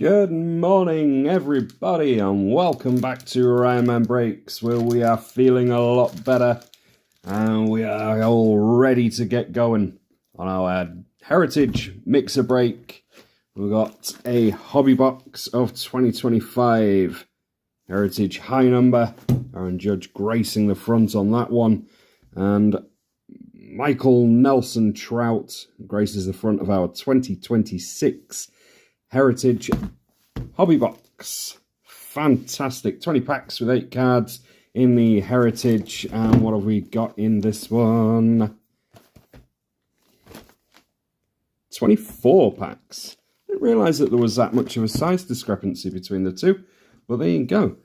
Good morning, everybody, and welcome back to Ryanman Breaks, where we are feeling a lot better and we are all ready to get going on our Heritage Mixer Break. We've got a hobby box of 2025 Heritage High Number, Aaron Judge gracing the front on that one, and Michael Nelson Trout graces the front of our 2026 Heritage Hobby Box. Fantastic. 20 packs with 8 cards in the Heritage. And what have we got in this one? 24 packs. I didn't realise that there was that much of a size discrepancy between the two. But there you go.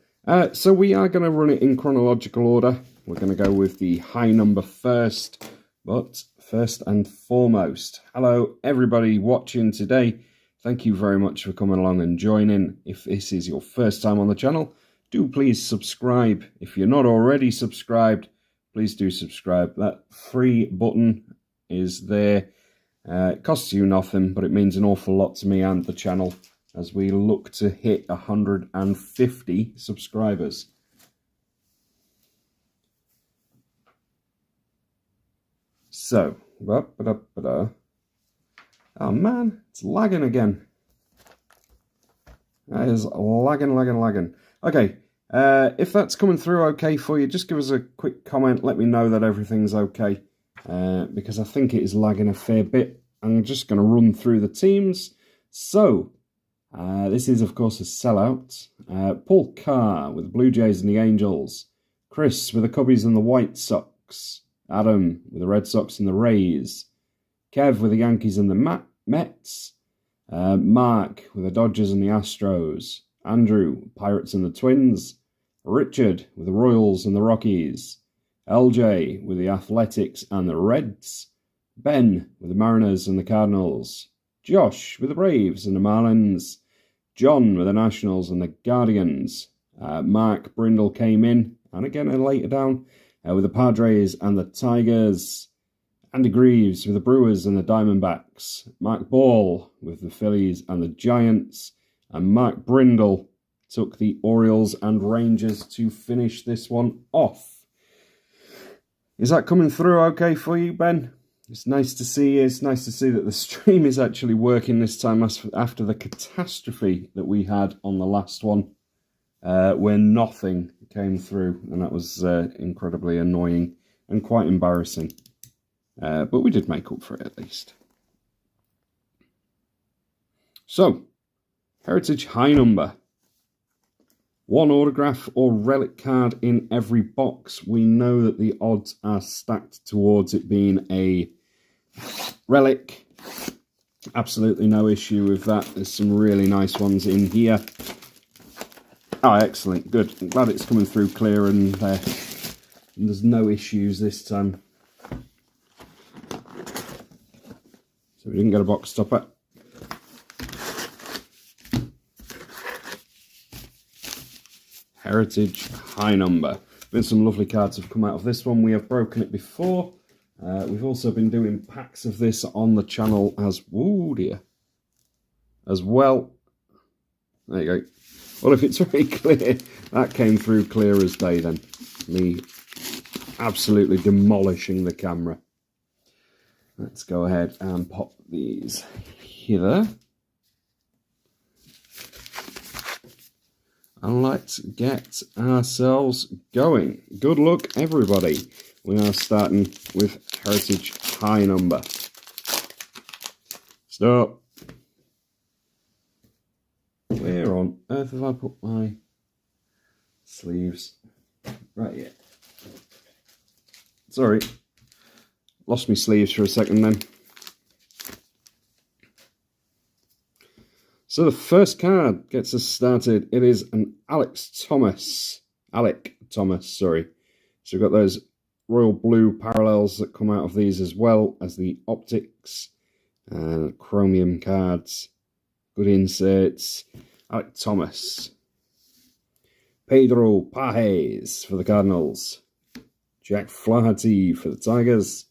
So we are going to run it in chronological order. We're going to go with the high number first. But first and foremost, hello everybody watching today. Thank you very much for coming along and joining. If this is your first time on the channel, do please subscribe. If you're not already subscribed, please do subscribe. That free button is there. It costs you nothing, but it means an awful lot to me and the channel as we look to hit 150 subscribers. So, oh man, it's lagging again. That is lagging. Okay, if that's coming through okay for you, just give us a quick comment. Let me know that everything's okay, because I think it is lagging a fair bit. I'm just going to run through the teams. So, this is, of course, a sellout. Paul Carr with the Blue Jays and the Angels. Chris with the Cubbies and the White Sox. Adam with the Red Sox and the Rays. Kev with the Yankees and the Mets. Mark with the Dodgers and the Astros. Andrew, Pirates and the Twins. Richard with the Royals and the Rockies. LJ with the Athletics and the Reds. Ben with the Mariners and the Cardinals. Josh with the Braves and the Marlins. John with the Nationals and the Guardians. Mark Brindle came in, and again later down, with the Padres and the Tigers. Andy Greaves with the Brewers and the Diamondbacks. Mark Ball with the Phillies and the Giants. And Mark Brindle took the Orioles and Rangers to finish this one off. Is that coming through okay for you, Ben? It's nice to see. It's nice to see that the stream is actually working this time after the catastrophe that we had on the last one, where nothing came through, and that was incredibly annoying and quite embarrassing. But we did make up for it at least. So, Heritage High Number. 1 autograph or relic card in every box. We know that the odds are stacked towards it being a relic. Absolutely no issue with that. There's some really nice ones in here. Oh, excellent. Good. I'm glad it's coming through clear and there's no issues this time. So we didn't get a box stopper. Heritage High Number. Been some lovely cards have come out of this one. We have broken it before. We've also been doing packs of this on the channel as well. There you go. Well, if it's very clear, that came through clear as day then. Me absolutely demolishing the camera. Let's go ahead and pop these here. And let's get ourselves going. Good luck, everybody. We are starting with Heritage High Number. Stop. Where on earth have I put my sleeves? Right here. Sorry. Lost my sleeves for a second then. So the first card gets us started. It is an Alec Thomas, sorry. So we've got those royal blue parallels that come out of these as well as the optics. Chromium cards. Good inserts. Alec Thomas. Pedro Pajes for the Cardinals. Jack Flaherty for the Tigers.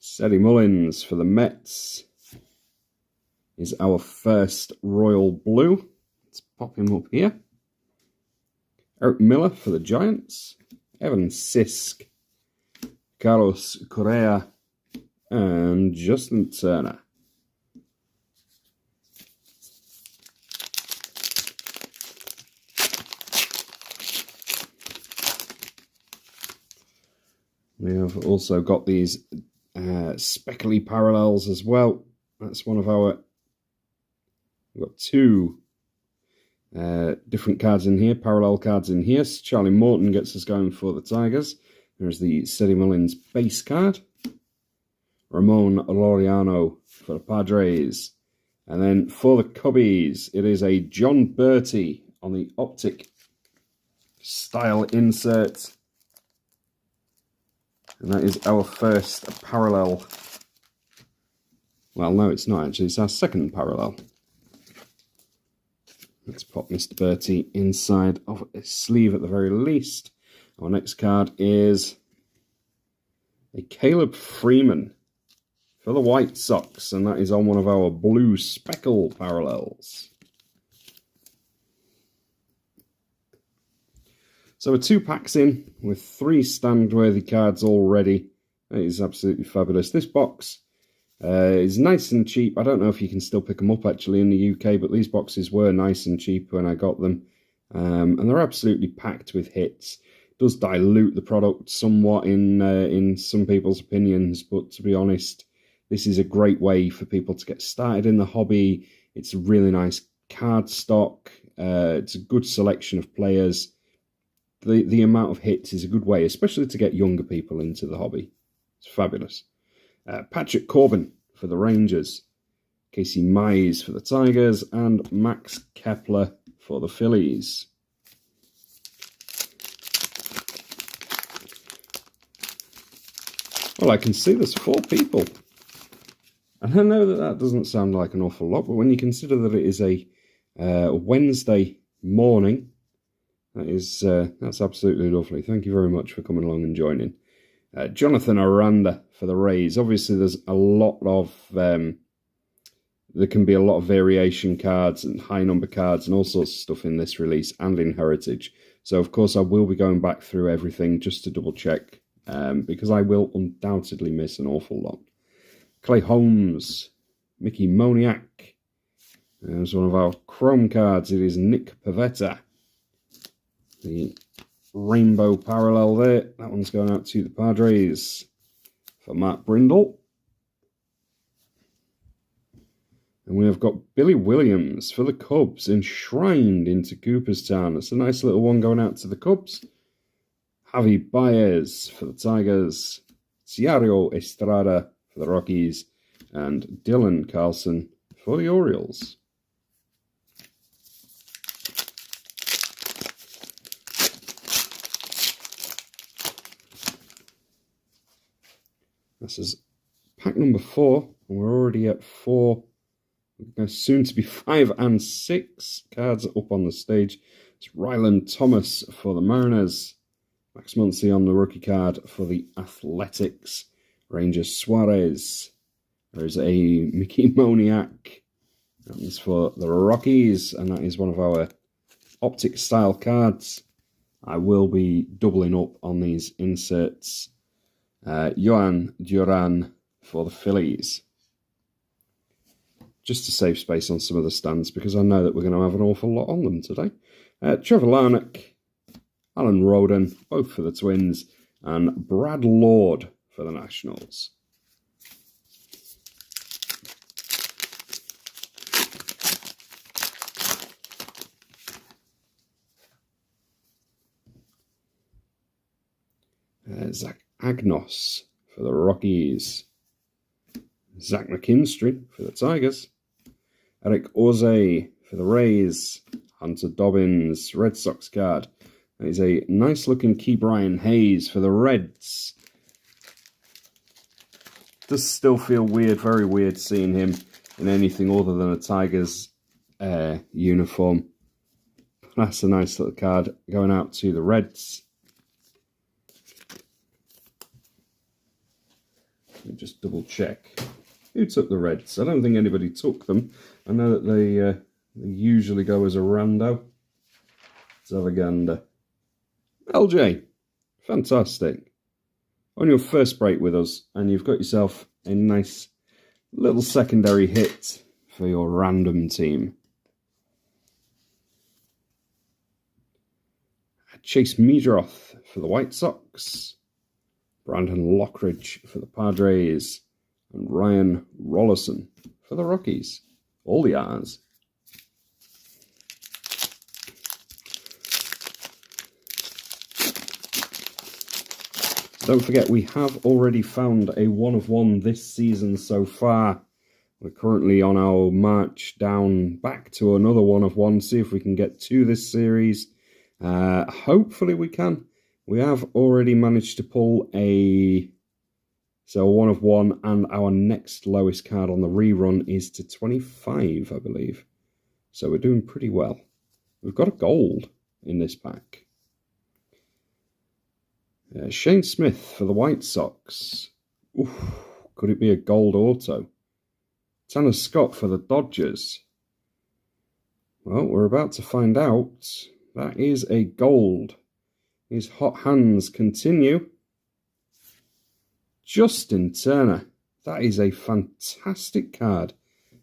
Seddy Mullins for the Mets. Is our first royal blue. Let's pop him up here. Eric Miller for the Giants. Evan Sisk. Carlos Correa. And Justin Turner. We have also got these speckly parallels as well. That's one of our... We've got two different cards in here, parallel cards in here. Charlie Morton gets us going for the Tigers. There's the Ceddy Mullins base card. Ramon Laureano for the Padres. And then for the Cubbies, it is a John Bertie on the Optic style insert. And that is our first parallel. Well, no, it's not actually. It's our second parallel. Let's pop Mr. Bertie inside of a sleeve at the very least. Our next card is a Caleb Freeman for the White Sox. And that is on one of our blue speckle parallels. So we're 2 packs in with 3 stand-worthy cards already. That is absolutely fabulous. This box is nice and cheap. I don't know if you can still pick them up actually in the UK, but these boxes were nice and cheap when I got them. And they're absolutely packed with hits. It does dilute the product somewhat in some people's opinions, but to be honest, this is a great way for people to get started in the hobby. It's a really nice card stock. It's a good selection of players. The amount of hits is a good way, especially to get younger people into the hobby. It's fabulous. Patrick Corbin for the Rangers. Casey Mize for the Tigers. And Max Kepler for the Phillies. Well, I can see there's 4 people. And I know that doesn't sound like an awful lot, but when you consider that it is a Wednesday morning, that's absolutely lovely. Thank you very much for coming along and joining. Jonathan Aranda for the Rays. Obviously, there's a lot of... there can be a lot of variation cards and high number cards and all sorts of stuff in this release and in Heritage. So, of course, I will be going back through everything just to double check because I will undoubtedly miss an awful lot. Clay Holmes, Mickey Moniak. There's one of our Chrome cards. It is Nick Pavetta. The rainbow parallel there. That one's going out to the Padres for Matt Brindle. And we have got Billy Williams for the Cubs, enshrined into Cooperstown. That's a nice little one going out to the Cubs. Javi Baez for the Tigers. Ciario Estrada for the Rockies. And Dylan Carlson for the Orioles. This is pack number 4, and we're already at 4. Soon to be 5 and 6 cards up on the stage. It's Ryland Thomas for the Mariners. Max Muncy on the rookie card for the Athletics. Ranger Suarez. There's a Mickey Moniak. That is for the Rockies, and that is one of our Optic style cards. I will be doubling up on these inserts. Johan Duran for the Phillies. Just to save space on some of the stands, because I know that we're going to have an awful lot on them today. Trevor Larnach, Alan Roden, both for the Twins, and Brad Lord for the Nationals. Zach Agnos for the Rockies. Zach McKinstry for the Tigers. Eric Orze for the Rays. Hunter Dobbins, Red Sox card. That is a nice looking Key Brian Hayes for the Reds. Does still feel weird, very weird seeing him in anything other than a Tigers uniform. That's a nice little card going out to the Reds. Let me just double check. Who took the Reds? I don't think anybody took them. I know that They usually go as a rando. Let's have a gander. LJ, fantastic. On your first break with us, and you've got yourself a nice little secondary hit for your random team. Chase Meadroth for the White Sox. Brandon Lockridge for the Padres. And Ryan Rollerson for the Rockies. All the R's. Don't forget, we have already found a 1-of-1 this season so far. We're currently on our march down back to another 1-of-1. See if we can get to this series. Hopefully we can. We have already managed to pull a 1-of-1, and our next lowest card on the rerun is to 25, I believe. So we're doing pretty well. We've got a gold in this pack. Shane Smith for the White Sox. Oof, could it be a gold auto? Tanner Scott for the Dodgers. Well, we're about to find out. That is a gold. His hot hands continue. Justin Turner. That is a fantastic card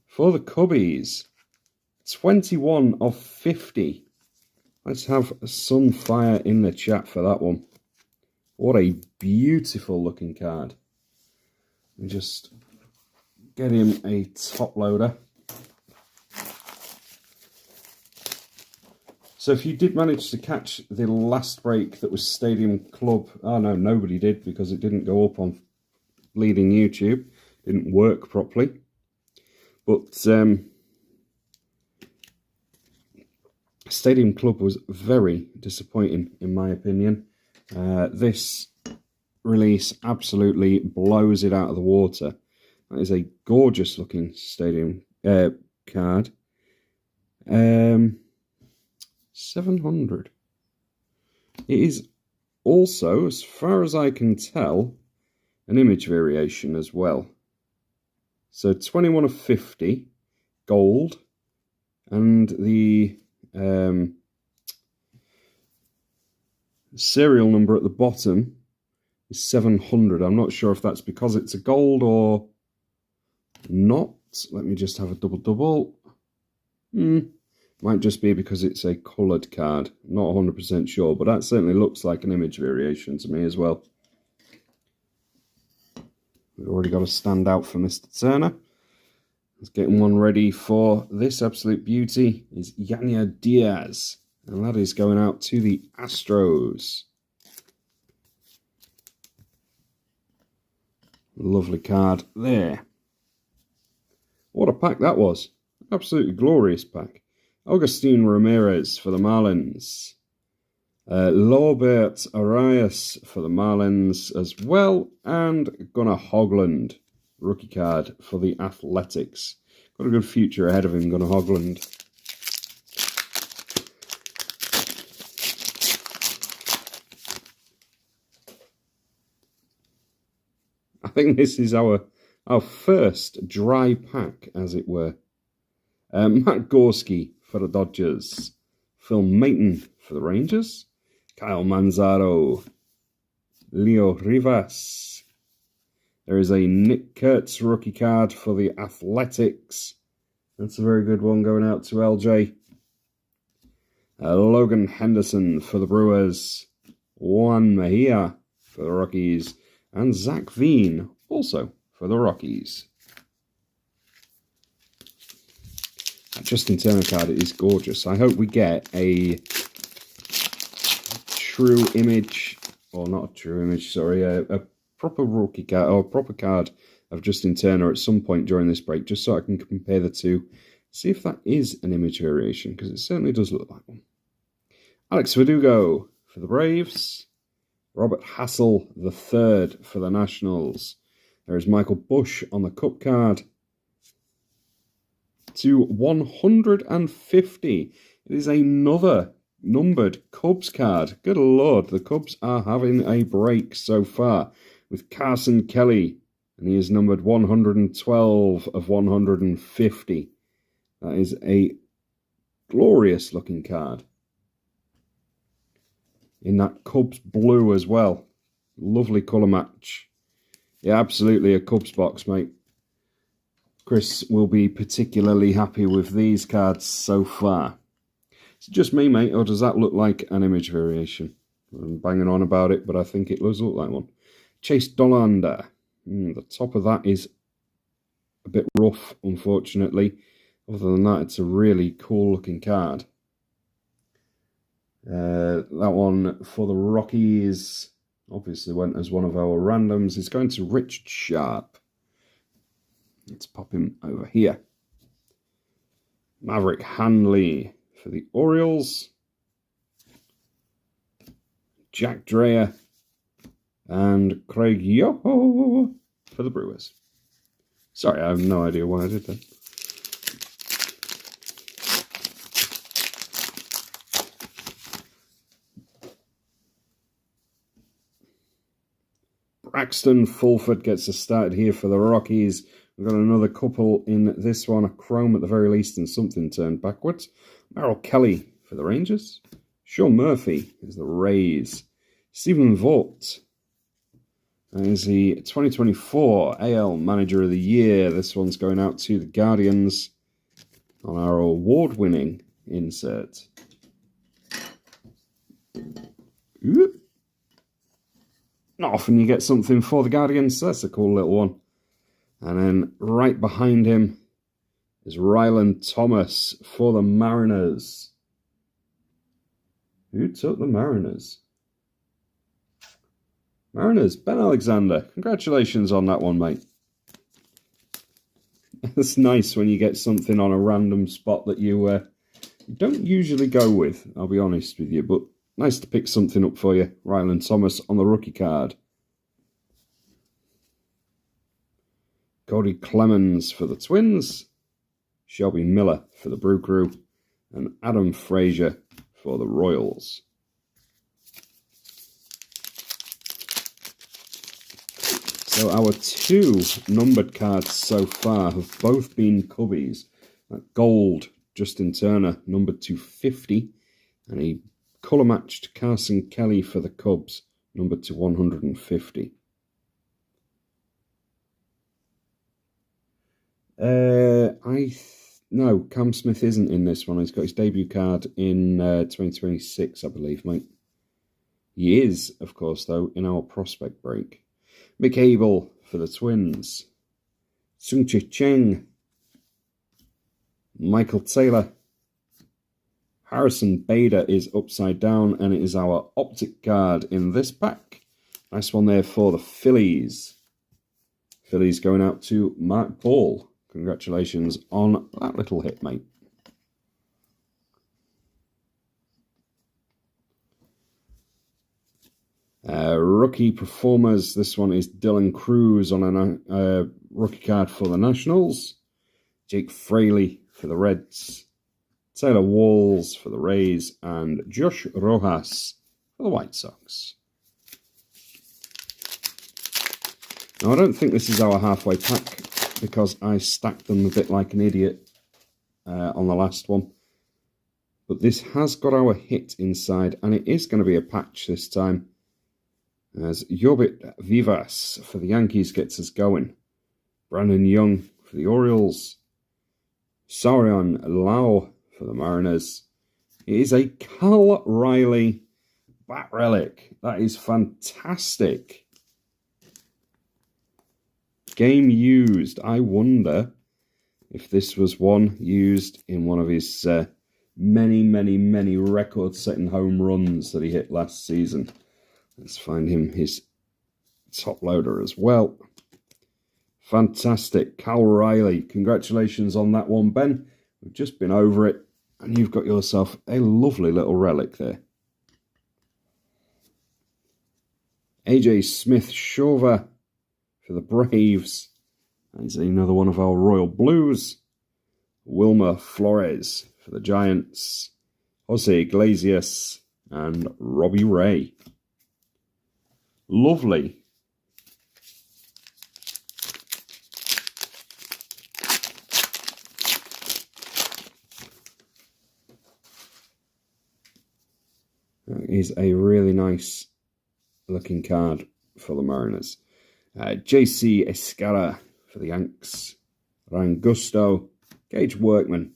for the Cubbies. 21 of 50. Let's have some fire in the chat for that one. What a beautiful looking card. Let me just get him a top loader. So if you did manage to catch the last break that was Stadium Club, oh no, nobody did because it didn't go up on Bleeding YouTube. It didn't work properly. But Stadium Club was very disappointing in my opinion. This release absolutely blows it out of the water. That is a gorgeous looking stadium card. 700. It is also, as far as I can tell, an image variation as well. So 21 of 50, gold, and the serial number at the bottom is 700. I'm not sure if that's because it's a gold or not. Let me just have a double. Might just be because it's a coloured card. Not 100% sure, but that certainly looks like an image variation to me as well. We've already got a standout for Mr. Turner. Let's get one ready for this absolute beauty. Is Yanya Diaz. And that is going out to the Astros. Lovely card there. What a pack that was. Absolutely glorious pack. Augustine Ramirez for the Marlins. Lorbert Arias for the Marlins as well. And Gunnar Hoglund, rookie card for the Athletics. Got a good future ahead of him, Gunnar Hoglund. I think this is our first dry pack, as it were. Matt Gorski for the Dodgers. Phil Maton for the Rangers. Kyle Manzaro. Leo Rivas. There is a Nick Kurtz rookie card for the Athletics. That's a very good one going out to LJ. Logan Henderson for the Brewers. Juan Mejia for the Rockies. And Zach Veen also for the Rockies. That Justin Turner card is gorgeous. I hope we get a true image, or not a true image, sorry, a proper rookie card, or a proper card of Justin Turner at some point during this break, just so I can compare the two, see if that is an image variation, because it certainly does look like one. Alex Verdugo for the Braves. Robert Hassel III for the Nationals. There is Michael Bush on the Cup card. To 150. It is another numbered Cubs card. Good Lord, the Cubs are having a break so far with Carson Kelly. And he is numbered 112 of 150. That is a Glorious looking card. In that Cubs blue as well. Lovely colour match. Yeah, absolutely a Cubs box, mate. Chris will be particularly happy with these cards so far. Is it just me, mate, or does that look like an image variation? I'm banging on about it, but I think it does look like one. Chase Dollander. The top of that is a bit rough, unfortunately. Other than that, it's a really cool looking card. That one for the Rockies obviously went as one of our randoms. It's going to Richard Sharp. Let's pop him over here. Maverick Handley for the Orioles. Jack Dreyer and Craig Yoho for the Brewers. Sorry, I have no idea why I did that. Braxton Fulford gets us started here for the Rockies. We've got another couple in this one, a chrome at the very least and something turned backwards. Merrill Kelly for the Rangers. Sean Murphy is the Rays. Stephen Vogt is the 2024 AL Manager of the Year. This one's going out to the Guardians on our award-winning insert. Not often you get something for the Guardians. That's a cool little one. And then right behind him is Ryland Thomas for the Mariners. Who took the Mariners? Mariners, Ben Alexander. Congratulations on that one, mate. It's nice when you get something on a random spot that you don't usually go with, I'll be honest with you. But nice to pick something up for you. Ryland Thomas on the rookie card. Cody Clemens for the Twins. Shelby Miller for the Brew Crew. And Adam Frazier for the Royals. So our two numbered cards so far have both been Cubbies. That gold, Justin Turner, numbered to 50. And a colour-matched Carson Kelly for the Cubs, numbered to 150. No, Cam Smith isn't in this one. He's got his debut card in 2026, I believe, mate. He is, of course, though, in our prospect break. Mick Abel for the Twins. Sung-Chi Cheng. Michael Taylor. Harrison Bader is upside down, and it is our optic card in this pack. Nice one there for the Phillies. Phillies going out to Mark Paul. Congratulations on that little hit, mate. Rookie performers. This one is Dylan Cruz on a rookie card for the Nationals. Jake Fraley for the Reds. Taylor Walls for the Rays. And Josh Rojas for the White Sox. Now, I don't think this is our halfway pack because I stacked them a bit like an idiot on the last one. But this has got our hit inside, and it is going to be a patch this time. As Yobit Vivas for the Yankees gets us going. Brandon Young for the Orioles. Saurion Lau for the Mariners. It is a Cal Riley bat relic. That is fantastic. Game used. I wonder if this was one used in one of his many record-setting home runs that he hit last season. Let's find him his top loader as well. Fantastic. Cal Riley. Congratulations on that one, Ben. We've just been over it, and you've got yourself a lovely little relic there. AJ Smith-Shawver for the Braves. That's another one of our Royal Blues. Wilmer Flores for the Giants. Jose Iglesias and Robbie Ray. Lovely. That is a really nice looking card for the Mariners. JC Escara for the Yanks. Ryan Gusto, Gage Workman,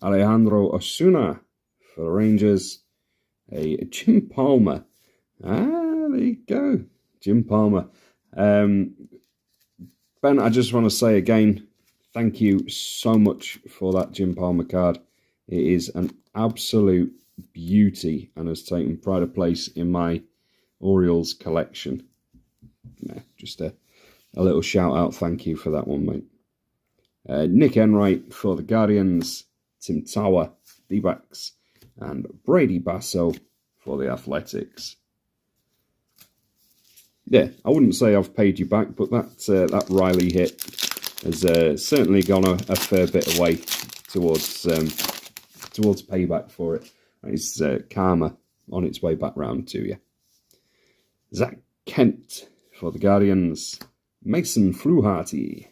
Alejandro Osuna for the Rangers. A Jim Palmer. There you go. Jim Palmer. Ben, I just want to say again, thank you so much for that Jim Palmer card. It is an absolute beauty and has taken pride of place in my Orioles collection. Yeah, just a little shout out thank you for that one, mate. Nick Enright for the Guardians, Tim Tower, D-backs, and Brady Basso for the Athletics. Yeah, I wouldn't say I've paid you back, but that Riley hit has certainly gone a fair bit away towards payback for it. It's karma on its way back round to you. Zach Kent for the Guardians, Mason Fluharty,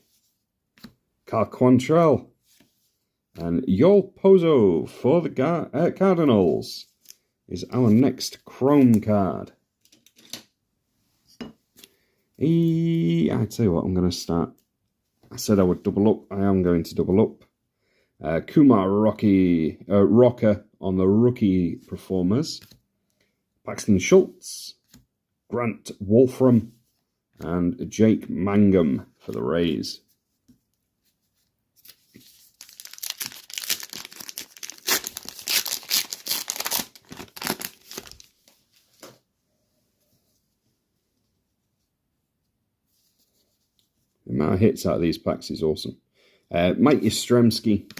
Carl Quantrell, and Yol Pozo for the Cardinals is our next Chrome card. I tell you what, I'm going to start. I said I would double up. I am going to double up. Kumar Rocker on the rookie performers. Paxton Schultz, Grant Wolfram, and Jake Mangum for the Rays. The amount of hits out of these packs is awesome. Mike Yastrzemski,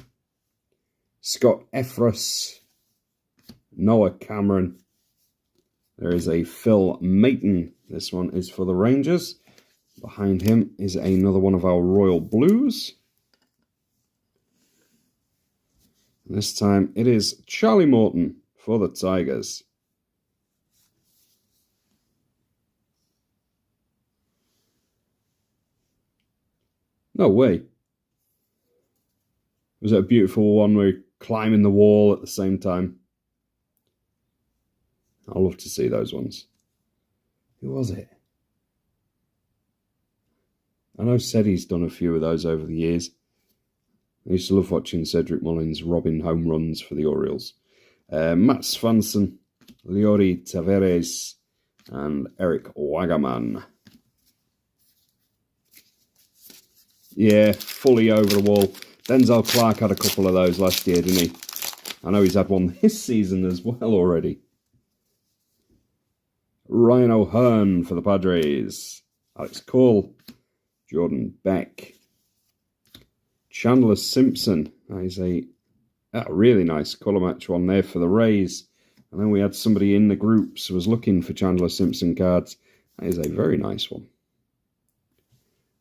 Scott Effrus, Noah Cameron. There is a Phil Maton. This one is for the Rangers. Behind him is another one of our Royal Blues. And this time it is Charlie Morton for the Tigers. No way. Was it a beautiful one where you're climbing the wall at the same time? I'd love to see those ones. Who was it? I know Ceddy's done a few of those over the years. I used to love watching Cedric Mullins robbing home runs for the Orioles. Matt Svanson, Leori Taveres, and Eric Wagaman. Yeah, fully over the wall. Denzel Clark had a couple of those last year, didn't he? I know he's had one this season as well already. Ryan O'Hearn for the Padres. Alex Cole. Jordan Beck. Chandler Simpson. That is a really nice colour match one there for the Rays. And then we had somebody in the groups who was looking for Chandler Simpson cards. That is a very nice one.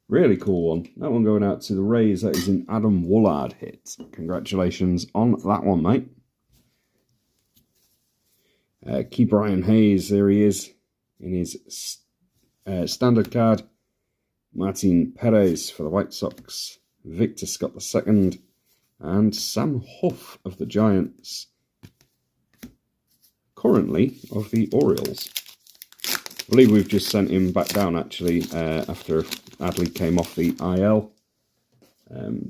Really cool one. That one going out to the Rays. That is an Adam Woolard hit. Congratulations on that one, mate. Key Brian Hayes, there he is in his standard card. Martin Perez for the White Sox. Victor Scott II. And Sam Huff of the Giants. Currently of the Orioles. I believe we've just sent him back down, actually, after Adley came off the IL.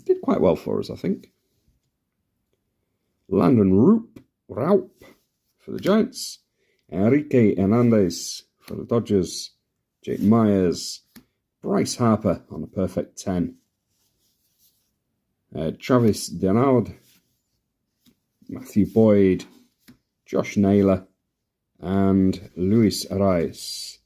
Did quite well for us, I think. Landon Raup for the Giants. Enrique Hernandez for the Dodgers. Jake Myers. Bryce Harper on a perfect 10. Travis Denard. Matthew Boyd. Josh Naylor. And Luis Arias.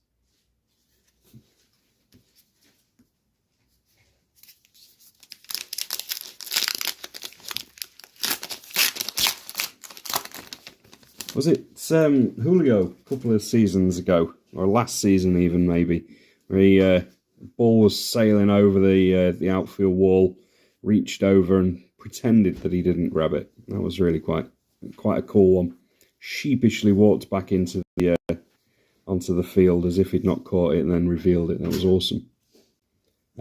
Was it Julio a couple of seasons ago, or last season even maybe, where the ball was sailing over the outfield wall, reached over and pretended that he didn't grab it. That was really quite a cool one. Sheepishly walked back into onto the field as if he'd not caught it and then revealed it. That was awesome.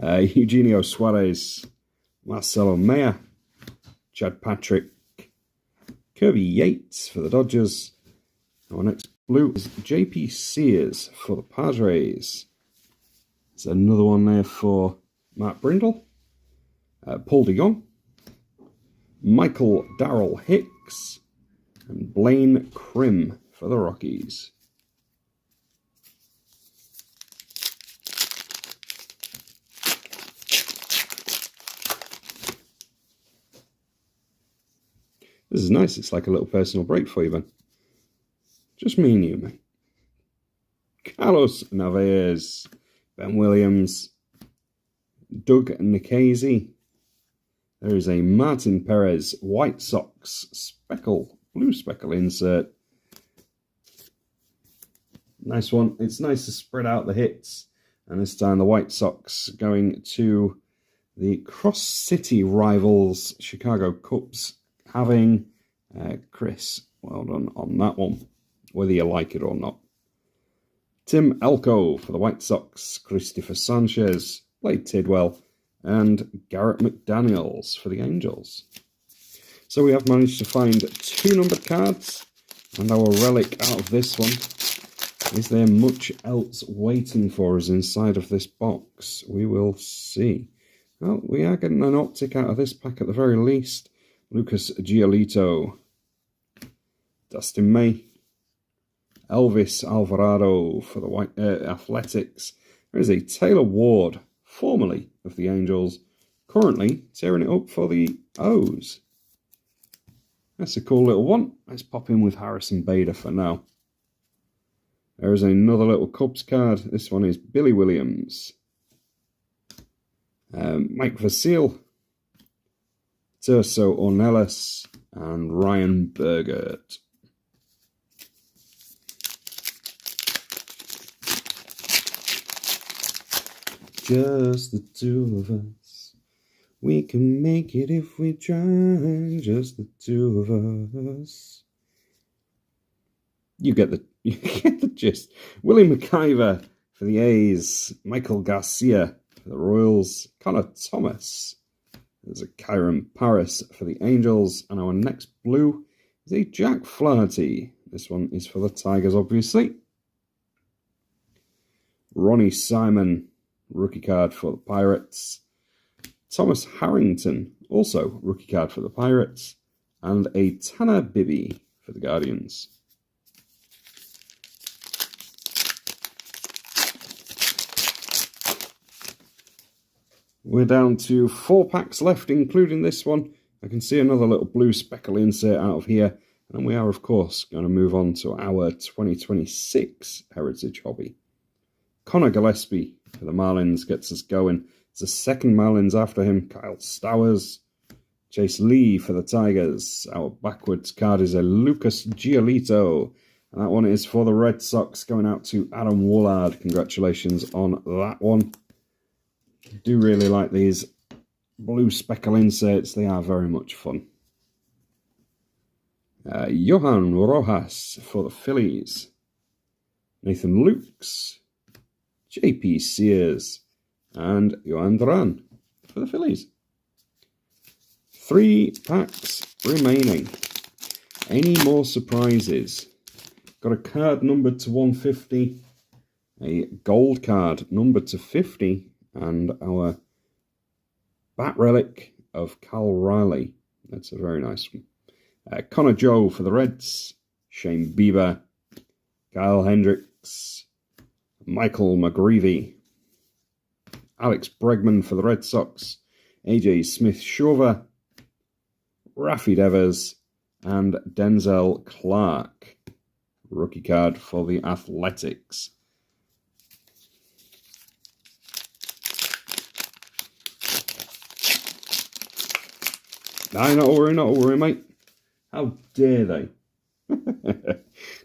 Eugenio Suarez, Marcelo Mea, Chad Patrick, Kirby Yates for the Dodgers, Our next blue is JP Sears for the Padres. There's another one there for Matt Brindle. Paul DeYoung. Michael Darrell Hicks. And Blaine Krim for the Rockies. This is nice. It's like a little personal break for you, Ben. Just me and you, mate. Carlos Navarez, Ben Williams, Doug Nikhazy. There is a Martin Perez White Sox blue speckle insert. Nice one. It's nice to spread out the hits. And this time the White Sox going to the cross-city rivals, Chicago Cubs, having Chris. Well done on that one, whether you like it or not. Tim Elko for the White Sox, Christopher Sanchez, played Tidwell, and Garrett McDaniels for the Angels. So we have managed to find 2 numbered cards, and our relic out of this one. Is there much else waiting for us inside of this box? We will see. Well, we are getting an optic out of this pack at the very least. Lucas Giolito, Dustin May, Elvis Alvarado for the White Athletics. There is a Taylor Ward, formerly of the Angels, currently tearing it up for the O's. That's a cool little one. Let's pop in with Harrison Bader for now. There is another little Cubs card. This one is Billy Williams, Mike Vasile, Terso Ornelas, and Ryan Bergert. Just the 2 of us. We can make it if we try. Just the 2 of us. You get the gist. Willie McIver for the A's. Michael Garcia for the Royals. Connor Thomas. There's a Kyron Paris for the Angels. And our next blue is a Jack Flaherty. This one is for the Tigers, obviously. Ronnie Simon, rookie card for the Pirates. Thomas Harrington, also rookie card for the Pirates. And a Tanner Bibby for the Guardians. We're down to 4 packs left, including this one. I can see another little blue speckle insert out of here. And we are, of course, going to move on to our 2026 Heritage Hobby. Connor Gillespie for the Marlins gets us going. It's a second Marlins after him. Kyle Stowers. Chase Lee for the Tigers. Our backwards card is a Lucas Giolito. And that one is for the Red Sox, going out to Adam Woolard. Congratulations on that one. I do really like these blue speckle inserts. They are very much fun. Johan Rojas for the Phillies. Nathan Lukes. JP Sears. And Johan Duran for the Phillies. 3 packs remaining. Any more surprises? Got a card numbered to 150. A gold card numbered to 50. And our bat relic of Cal Riley. That's a very nice one. Connor Joe for the Reds. Shane Bieber. Kyle Hendricks. Michael McGreevy. Alex Bregman for the Red Sox. AJ Smith-Shawver. Rafi Devers. And Denzel Clark. Rookie card for the Athletics. No, not a worry, mate. How dare they?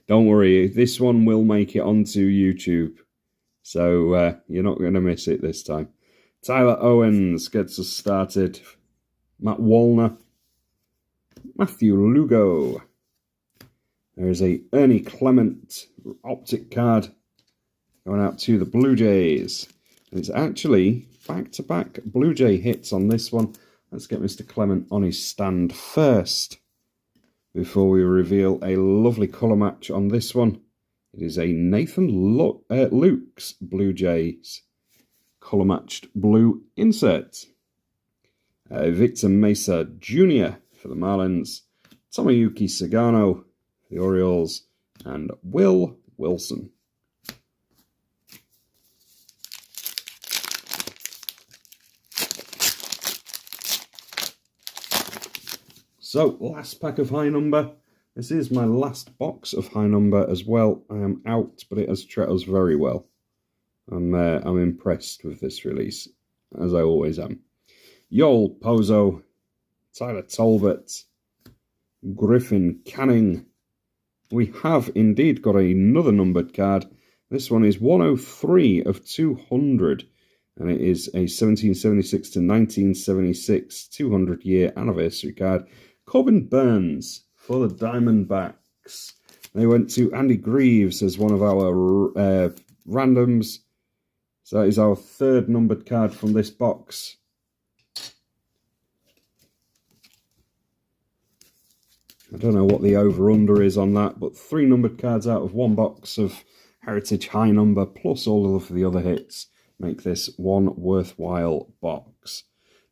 Don't worry, this one will make it onto YouTube. So you're not going to miss it this time. Tyler Owens gets us started. Matt Wallner. Matthew Lugo. There is a Ernie Clement optic card going out to the Blue Jays. And it's actually back-to-back Blue Jay hits on this one. Let's get Mr. Clement on his stand first. before we reveal a lovely colour match on this one. It is a Nathan Luke's Blue Jays colour matched blue insert. Victor Mesa Jr. for the Marlins, Tomoyuki Sagano for the Orioles, and Will Wilson. So, last pack of high number. This is my last box of high number as well. I am out, but it has treated us very well. I'm impressed with this release, as I always am. Yoel Pozo, Tyler Talbot, Griffin Canning. We have indeed got another numbered card. This one is 103 of 200. And it is a 1776 to 1976 200-year anniversary card. Corbin Burns for the Diamondbacks. They went to Andy Greaves as one of our randoms. So that is our third numbered card from this box. I don't know what the over-under is on that, but 3 numbered cards out of 1 box of Heritage High Number, plus all of the other hits, make this one worthwhile box.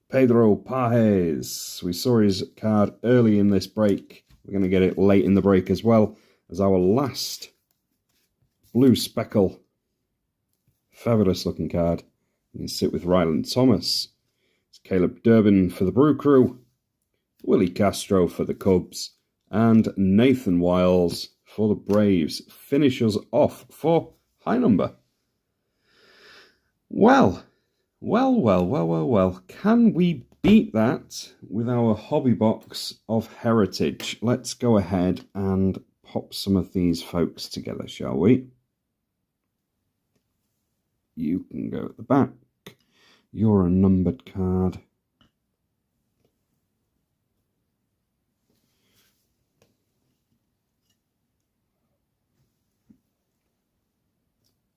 Pedro Pajes. We saw his card early in this break. We're going to get it late in the break as well as our last blue speckle. Fabulous looking card. You can sit with Ryland Thomas. It's Caleb Durbin for the Brew Crew. Willie Castro for the Cubs. And Nathan Wiles for the Braves. Finish us off for high number. Well. Can we beat that with our hobby box of Heritage? Let's go ahead and pop some of these folks together, shall we? You can go at the back. You're a numbered card.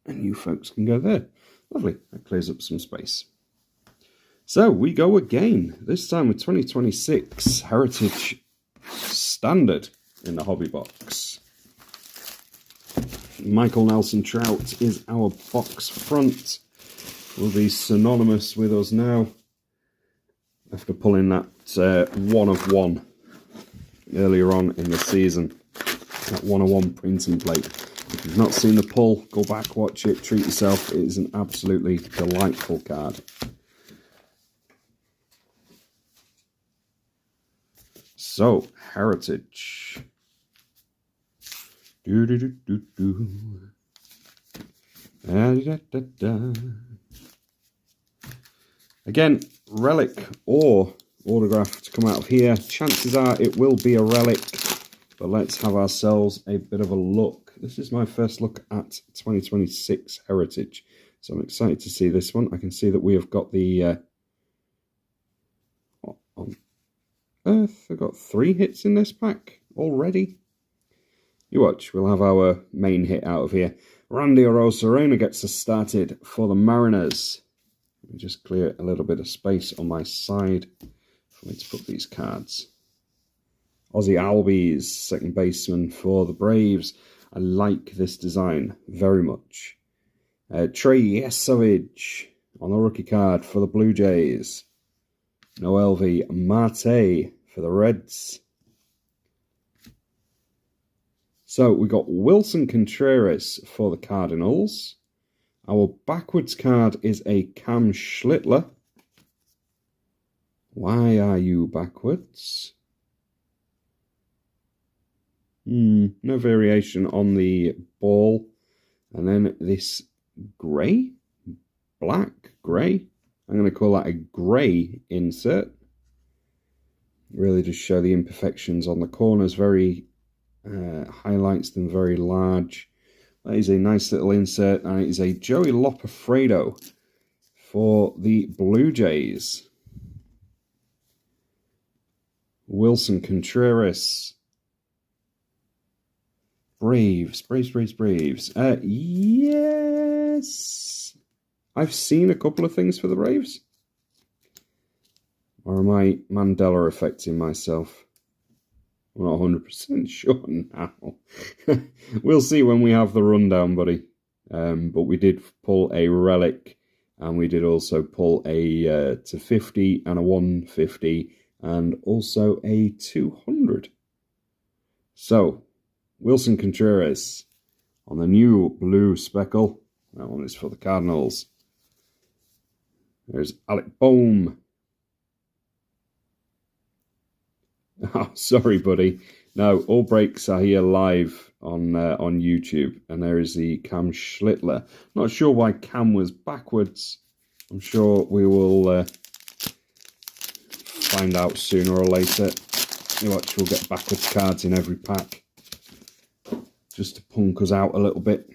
And you folks can go there. Lovely, that clears up some space. So we go again, this time with 2026 Heritage Standard in the hobby box. Michael Nelson Trout is our box front. Will be synonymous with us now after pulling that 1 of 1 earlier on in the season. That 1 of 1 printing plate. If you've not seen the pull, go back, watch it, treat yourself. It is an absolutely delightful card. So, Heritage. Again, relic or autograph to come out of here. Chances are it will be a relic, but let's have ourselves a bit of a look. This is my first look at 2026 Heritage, so I'm excited to see this one. I can see that we have got the... what on earth? I've got 3 hits in this pack already. You watch, we'll have our main hit out of here. Randy Arozarena gets us started for the Mariners. Let me just clear a little bit of space on my side for me to put these cards. Ozzie Albies, second baseman for the Braves. I like this design very much. Trey Yesovich on the rookie card for the Blue Jays. Noelvi Marte for the Reds. So we got Wilson Contreras for the Cardinals. Our backwards card is a Cam Schlittler. Why are you backwards? No variation on the ball. And then this grey, black, grey. I'm going to call that a grey insert. Really just show the imperfections on the corners. Very highlights them very large. That is a nice little insert. And it is a Joey Lopafredo for the Blue Jays. Wilson Contreras. Braves. Yes. I've seen a couple of things for the Braves. Or am I Mandela affecting myself? I'm not 100% sure now. We'll see when we have the rundown, buddy. But we did pull a relic, and we did also pull a to 50 and a 150, and also a 200. So, Wilson Contreras on the new blue speckle. That one is for the Cardinals. There's Alec Bohm. Oh, sorry, buddy. No, all breaks are here live on YouTube, and there is the Cam Schlittler. Not sure why Cam was backwards. I'm sure we will find out sooner or later. You watch, we'll get backwards cards in every pack, just to punk us out a little bit.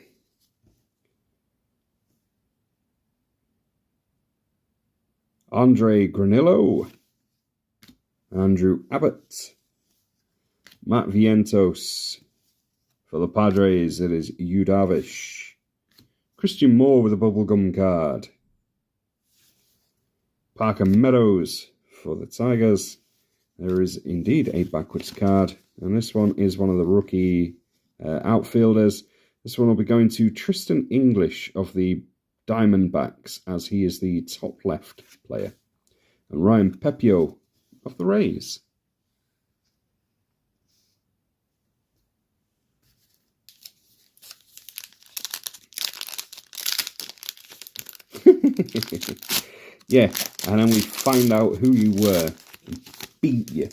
Andre Granillo, Andrew Abbott, Matt Vientos. For the Padres, it is Yu Darvish. Christian Moore with a bubblegum card. Parker Meadows for the Tigers. There is indeed a backwards card, and this one is one of the rookie outfielders. This one will be going to Tristan English of the Diamondbacks, as he is the top left player. And Ryan Pepio of the Rays. Yeah, and then we find out who you were and beat you.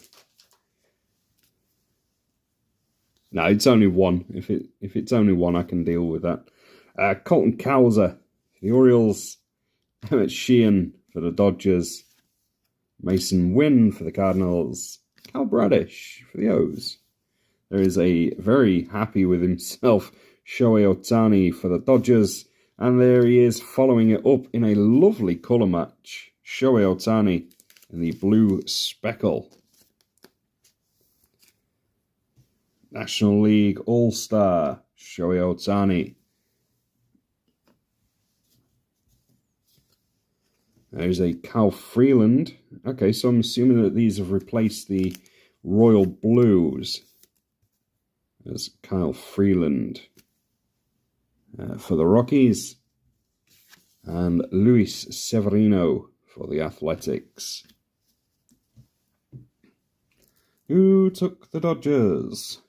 No, it's only one. If it's only one, I can deal with that. Colton Cowser for the Orioles. Emmett Sheehan for the Dodgers. Mason Wynn for the Cardinals. Cal Bradish for the O's. There is a very happy with himself Shohei Ohtani for the Dodgers. And there he is, following it up in a lovely colour match. Shohei Ohtani in the blue speckle. National League All-Star, Shohei Ohtani. There's a Cal Freeland. Okay, so I'm assuming that these have replaced the Royal Blues. There's Kyle Freeland for the Rockies. And Luis Severino for the Athletics. Who took the Dodgers?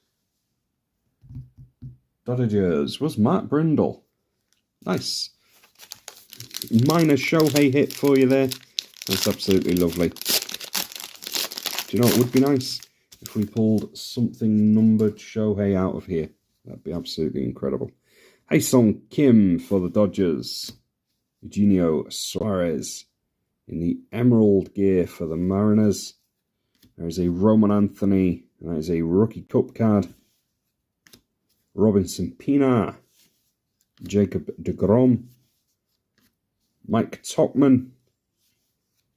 Dodgers was Matt Brindle. Nice. Minor Shohei hit for you there. That's absolutely lovely. Do you know what would be nice? If we pulled something numbered Shohei out of here. That'd be absolutely incredible. Hae-Sung Kim for the Dodgers. Eugenio Suarez in the emerald gear for the Mariners. There's a Roman Anthony, and that is a rookie cup card. Robinson Pina, Jacob deGrom, Mike Tauchman.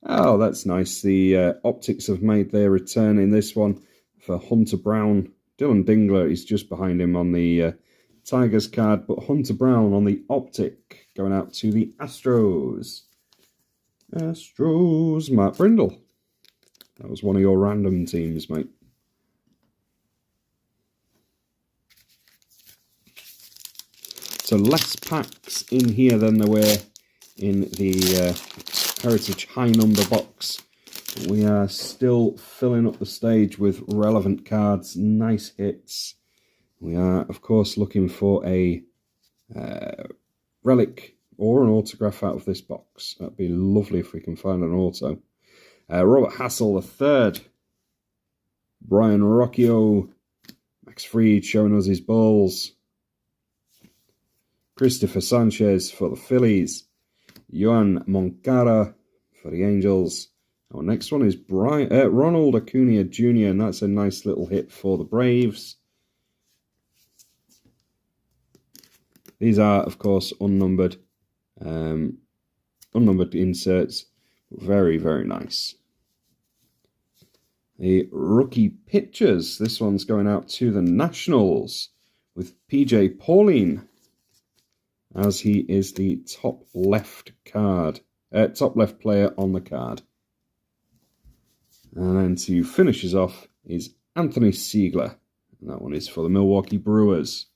Oh, that's nice. The Optics have made their return in this one for Hunter Brown. Dylan Dingler is just behind him on the Tigers card, but Hunter Brown on the Optic going out to the Astros. Astros, Matt Brindle. That was one of your random teams, mate. So less packs in here than there were in the Heritage High Number box. We are still filling up the stage with relevant cards, nice hits. We are, of course, looking for a relic or an autograph out of this box. That'd be lovely if we can find an auto. Robert Hassel III. Brian Rocchio. Max Fried showing us his balls. Christopher Sanchez for the Phillies. Yohan Moncada for the Angels. Our next one is Ronald Acuna Jr., and that's a nice little hit for the Braves. These are, of course, unnumbered inserts. Very, very nice. The rookie pitchers. This one's going out to the Nationals with PJ Pauline, as he is the top left player on the card. And then to finish us off is Anthony Siegler. And that one is for the Milwaukee Brewers.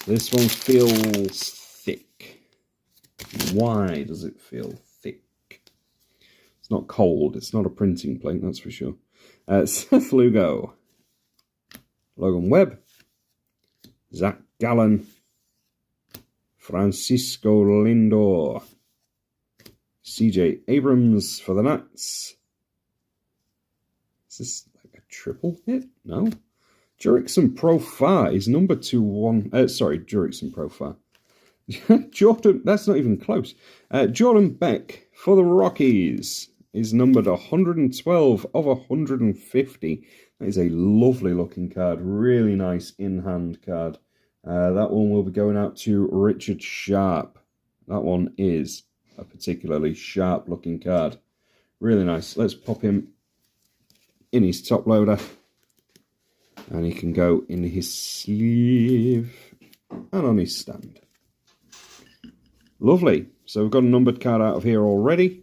This one feels thick. Why does it feel thick? It's not cold. It's not a printing plate, that's for sure. Seth Lugo. Logan Webb. Zach Gallen. Francisco Lindor. CJ Abrams for the Nats. Is this like a triple hit? No. Jurickson Profar is number 2-1. Sorry, Jurickson Profar. Jordan, that's not even close. Jordan Beck for the Rockies is numbered 112 of 150. That is a lovely looking card. Really nice in-hand card. That one will be going out to Richard Sharp. That one is a particularly sharp looking card. Really nice. Let's pop him in his top loader. And he can go in his sleeve and on his stand. Lovely. So we've got a numbered card out of here already.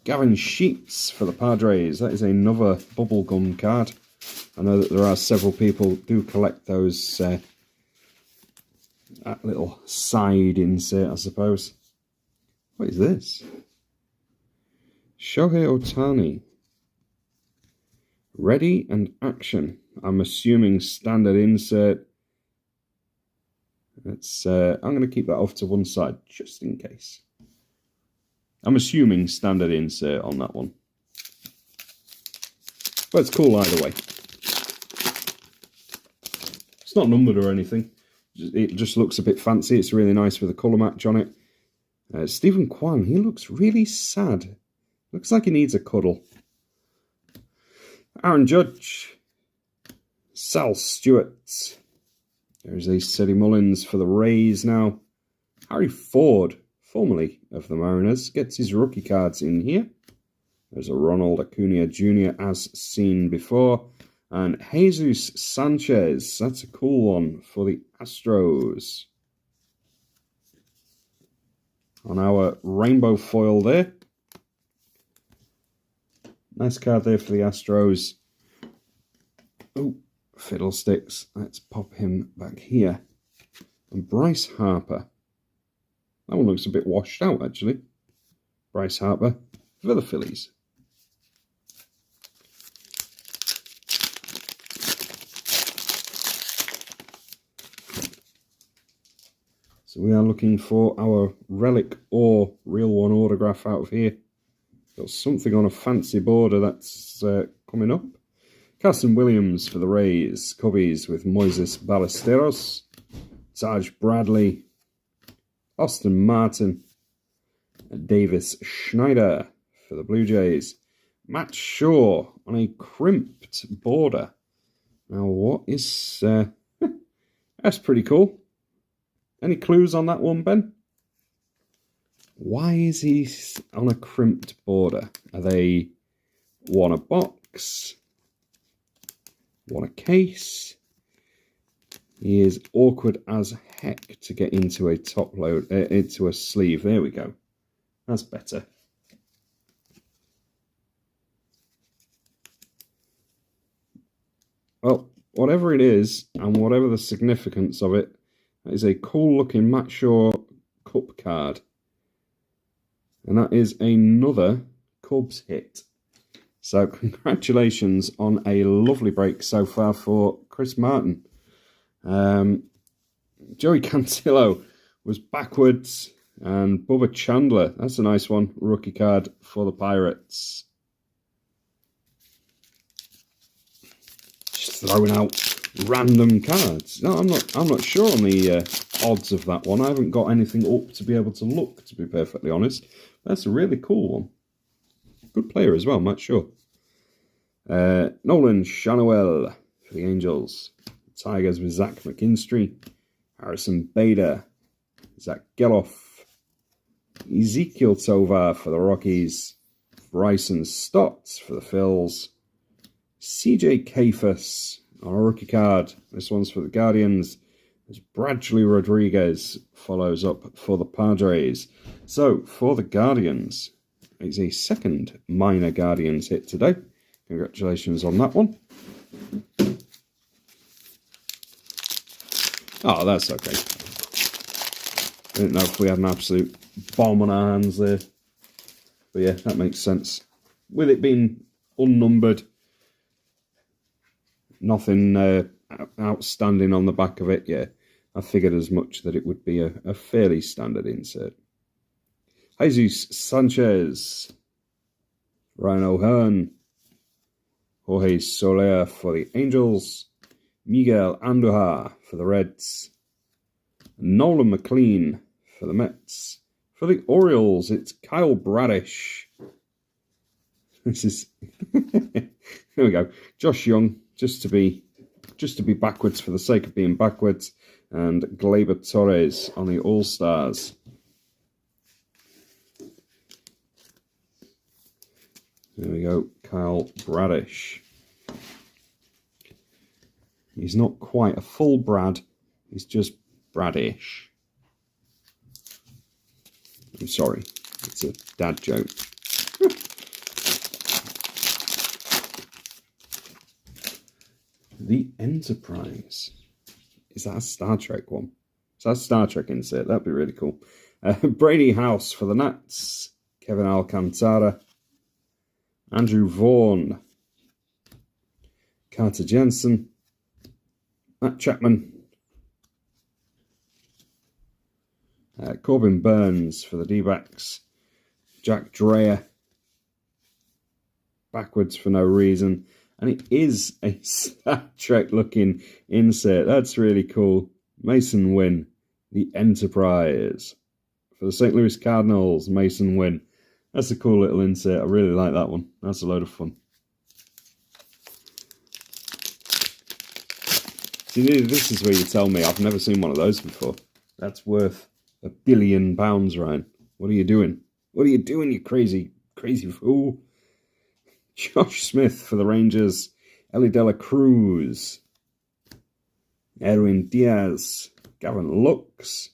Gavin Sheets for the Padres. That is another bubblegum card. I know that there are several people who do collect those. That little side insert, I suppose. What is this? Shohei Ohtani. Ready and action. I'm assuming standard insert. I'm going to keep that off to one side, just in case. I'm assuming standard insert on that one. But it's cool either way. It's not numbered or anything. It just looks a bit fancy. It's really nice with a colour match on it. Stephen Kwan, he looks really sad. Looks like he needs a cuddle. Aaron Judge. Sal Stewart. There's a Ceddy Mullins for the Rays now. Harry Ford, formerly of the Mariners, gets his rookie cards in here. There's a Ronald Acuna Jr. as seen before. And Jesus Sanchez, that's a cool one for the Astros. On our rainbow foil there. Nice card there for the Astros. Oh, fiddlesticks. Let's pop him back here. And Bryce Harper. That one looks a bit washed out, actually. Bryce Harper for the Phillies. So we are looking for our relic or real one autograph out of here. Got something on a fancy border that's coming up. Carson Williams for the Rays. Cubbies with Moises Ballesteros. Taj Bradley. Austin Martin. Davis Schneider for the Blue Jays. Matt Shaw on a crimped border. Now what is... that's pretty cool. Any clues on that one, Ben? Why is he on a crimped border? Are they one a box? One a case? He is awkward as heck to get into a top load, into a sleeve. There we go. That's better. Well, whatever it is, and whatever the significance of it, that is a cool looking Matt Shaw Cup card. And that is another Cubs hit. So congratulations on a lovely break so far for Chris Martin. Joey Cantillo was backwards. And Bubba Chandler, that's a nice one. Rookie card for the Pirates. Just throwing out random cards. No, I'm not sure on the odds of that one. I haven't got anything up to be able to look, to be perfectly honest. That's a really cool one. Good player as well, Matt Shaw. Nolan Schanuel for the Angels. Tigers with Zach McKinstry. Harrison Bader. Zach Geloff. Ezekiel Tovar for the Rockies. Bryson Stott for the Phils. CJ Kayfus on a rookie card. This one's for the Guardians. As Bradley Rodriguez follows up for the Padres. So, for the Guardians, is a second minor Guardians hit today. Congratulations on that one. Oh, that's okay. I didn't know if we had an absolute bomb on our hands there. But yeah, that makes sense. With it being unnumbered, nothing outstanding on the back of it, yeah, I figured as much that it would be a fairly standard insert. Jesus Sanchez, Ryan O'Hearn, Jorge Soler for the Angels, Miguel Andujar for the Reds, Nolan McLean for the Mets. For the Orioles, it's Kyle Bradish. This is here we go. Josh Young, just to be backwards for the sake of being backwards, and Gleyber Torres on the All-Stars. There we go, Kyle Bradish. He's not quite a full Brad, he's just Bradish. I'm sorry, it's a dad joke. The Enterprise. Is that a Star Trek one? Is that a Star Trek insert? That'd be really cool. Brady House for the Nats. Kevin Alcantara. Andrew Vaughn. Carter Jensen. Matt Chapman. Corbin Burns for the D-backs. Jack Dreyer. Backwards for no reason. And it is a Star Trek looking insert. That's really cool. Mason Wynn, the Enterprise. For the St. Louis Cardinals, Mason Wynn. That's a cool little insert. I really like that one. That's a load of fun. See, this is where you tell me I've never seen one of those before. That's worth £1 billion, Ryan. What are you doing? What are you doing, you crazy fool? Josh Smith for the Rangers. Ellie Dela Cruz. Erwin Diaz. Gavin Lux.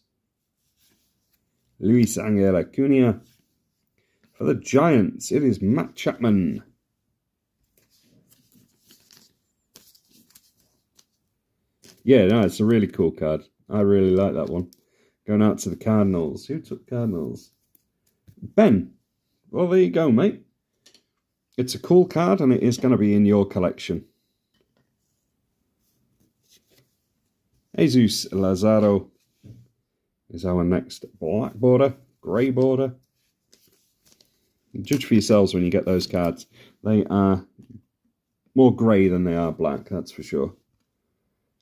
Luis Angel Acuna. For the Giants, it is Matt Chapman. Yeah, no, it's a really cool card. I really like that one. Going out to the Cardinals. Who took Cardinals? Ben. Well, there you go, mate. It's a cool card, and it is going to be in your collection. Jesus Lazaro is our next black border, grey border. Judge for yourselves when you get those cards. They are more grey than they are black, that's for sure.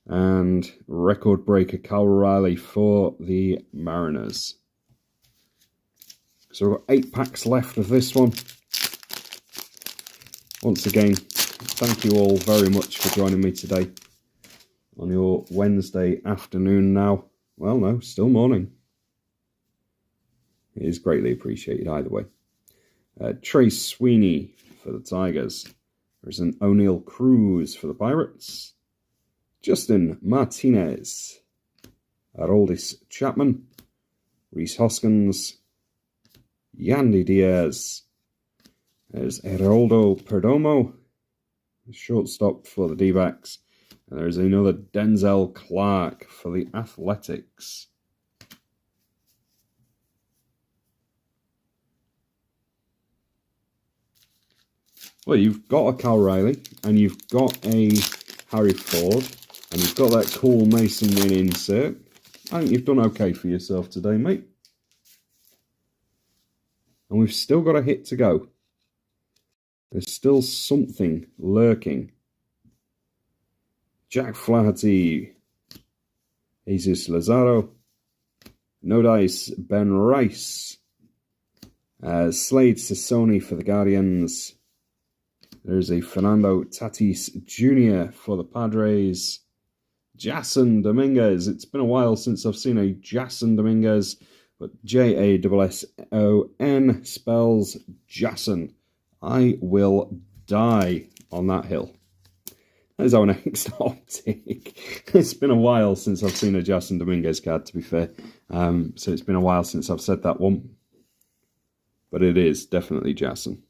And record breaker Cal Riley for the Mariners. So we've got 8 packs left of this one. Once again, thank you all very much for joining me today on your Wednesday afternoon now. Well, no, still morning. It is greatly appreciated either way. Trace Sweeney for the Tigers. There's an O'Neill Cruz for the Pirates. Justin Martinez. Aroldis Chapman. Rhys Hoskins. Yandy Diaz. There's Geraldo Perdomo, shortstop for the D-backs. And there's another Denzel Clark for the Athletics. Well, you've got a Cal Riley, and you've got a Harry Ford, and you've got that cool Mason Wynn insert. I think you've done okay for yourself today, mate. And we've still got a hit to go. There's still something lurking. Jack Flaherty. Jesus Lazaro. No Dice, Ben Rice. Slade Sassoni for the Guardians. There's a Fernando Tatis Jr. for the Padres. Jason Dominguez. It's been a while since I've seen a Jason Dominguez, but Jasson spells Jason. I will die on that hill. That is our next optic. It's been a while since I've seen a Jason Dominguez card, to be fair. So it's been a while since I've said that one. but it is definitely Jackson.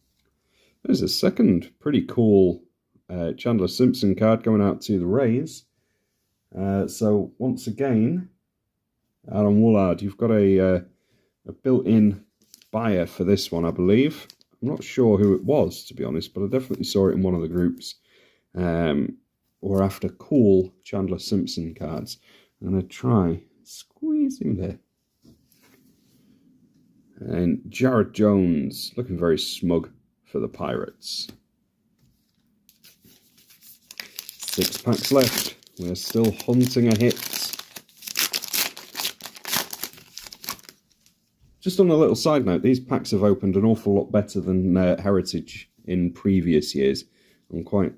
There's a second pretty cool Chandler Simpson card going out to the Rays. So once again, Adam Woolard, you've got a built-in buyer for this one, I believe. I'm not sure who it was, to be honest, but I definitely saw it in one of the groups. We're after cool Chandler Simpson cards. I'm going to try squeeze him there. And Jared Jones, looking very smug for the Pirates. 6 packs left. We're still hunting a hit. Just on a little side note, these packs have opened an awful lot better than Heritage in previous years. I'm quite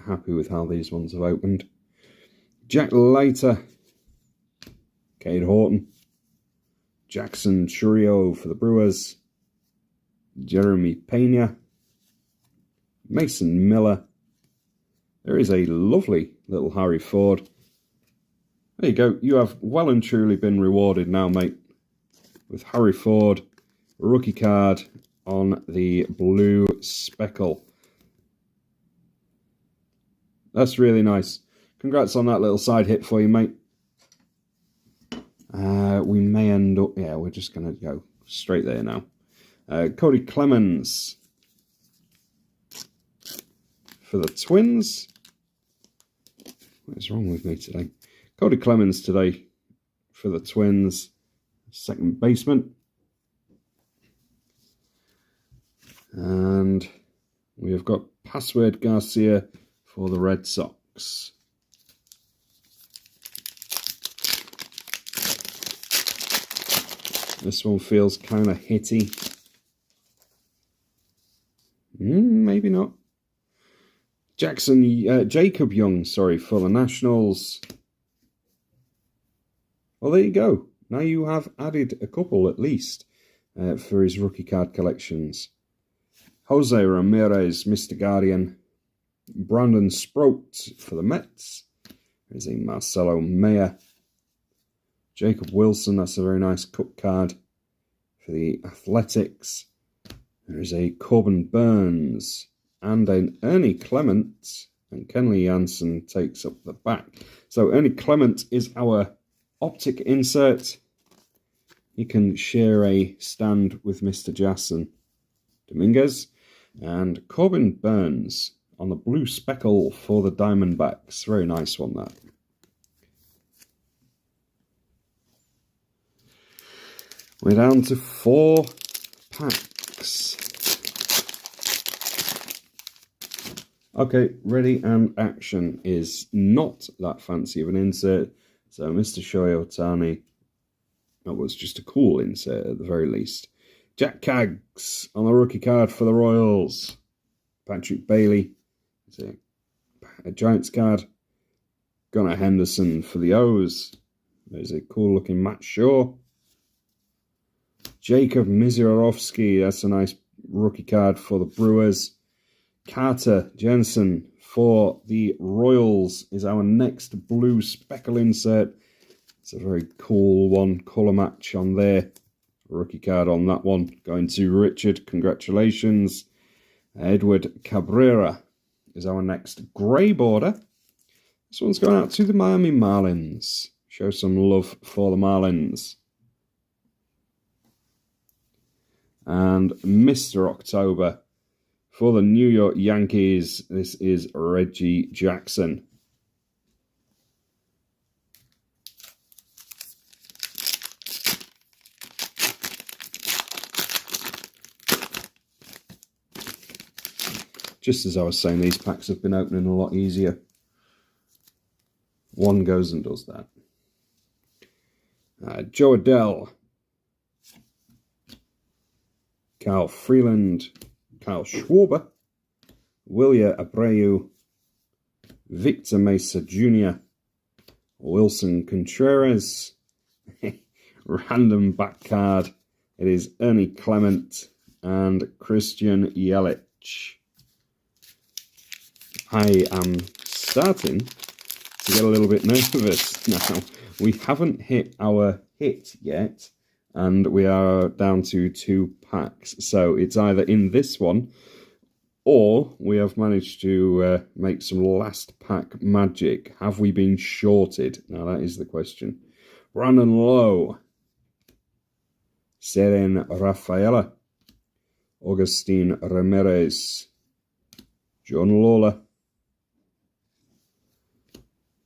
happy with how these ones have opened. Jack Leiter, Cade Horton, Jackson Chourio for the Brewers, Jeremy Pena, Mason Miller. There is a lovely little Harry Ford. There you go. You have well and truly been rewarded now, mate, with Harry Ford, rookie card on the blue speckle. That's really nice. Congrats on that little side hit for you, mate. We may end up... Yeah, we're just going to go straight there now. Cody Clemens for the Twins. What is wrong with me today? Cody Clemens today for the Twins. Second baseman. And we have got Password Garcia for the Red Sox. This one feels kind of hitty. Maybe not. Jacob Young, sorry, for the Nationals. Well, there you go. Now you have added a couple at least for his rookie card collections. Jose Ramirez, Mr. Guardian. Brandon Sproat for the Mets. There's a Marcelo Mayer. Jacob Wilson, that's a very nice cut card for the Athletics. There's a Corbin Burns and an Ernie Clement. And Kenley Jansen takes up the back. So Ernie Clement is our optic insert. He can share a stand with Mr. Jason Dominguez. And Corbin Burns on the blue speckle for the Diamondbacks. Very nice one, that. We're down to 4 packs. Okay, ready and action is not that fancy of an insert. So Mr. Shohei Ohtani, that was just a cool insert at the very least. Jack Caggs on the rookie card for the Royals. Patrick Bailey, a Giants card. Gunnar Henderson for the O's. There's a cool looking Matt Shaw. Jacob Misiorowski, that's a nice rookie card for the Brewers. Carter Jensen for the Royals is our next blue speckle insert. It's a very cool one, colour match on there. Rookie card on that one. Going to Richard, congratulations. Edward Cabrera is our next grey border. This one's going out to the Miami Marlins. Show some love for the Marlins. And Mr. October for the New York Yankees. This is Reggie Jackson. Just as I was saying, these packs have been opening a lot easier. One goes and does that. Joe Adele. Kyle Freeland. Kyle Schwarber. Wilyer Abreu. Victor Mesa Jr. Wilson Contreras. Random back card. It is Ernie Clement and Christian Yelich. I am starting to get a little bit nervous now. We haven't hit our hit yet, and we are down to 2 packs. So it's either in this one, or we have managed to make some last pack magic. Have we been shorted? Now that is the question. Brandon Lowe, Seren Rafaela, Augustine Ramirez, John Lawler,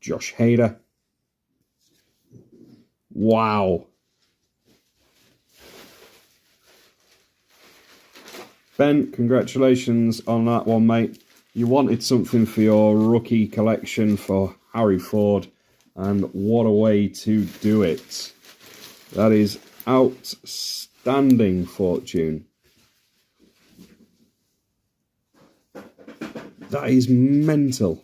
Josh Hader. Wow. Ben, congratulations on that one, mate. You wanted something for your rookie collection for Harry Ford, and what a way to do it. That is outstanding fortune. That is mental.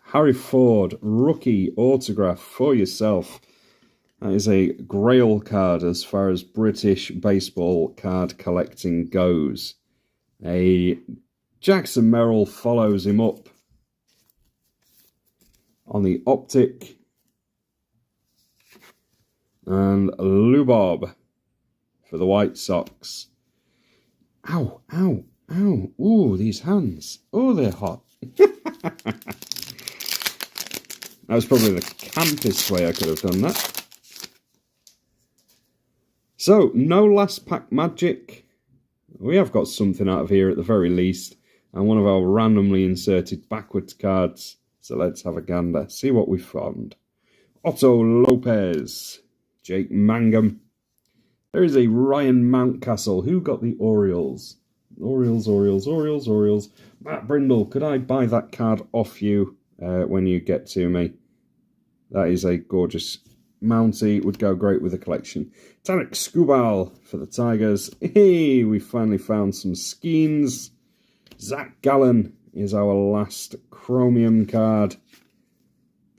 Harry Ford, rookie autograph for yourself. That is a grail card as far as British baseball card collecting goes. A Jackson Merrill follows him up on the optic. And Lubob for the White Sox. Ow, ow, ow. Ooh, these hands. Oh, they're hot. That was probably the campest way I could have done that. So, no last pack magic. We have got something out of here at the very least. And one of our randomly inserted backwards cards. So let's have a gander. See what we found. Otto Lopez. Jake Mangum. There is a Ryan Mountcastle. Who got the Orioles? Orioles. Matt Brindle, could I buy that card off you when you get to me? That is a gorgeous Mountie. Would go great with the collection. Tarek Skubal for the Tigers. Hey, we finally found some Skeens. Zach Gallen is our last chromium card.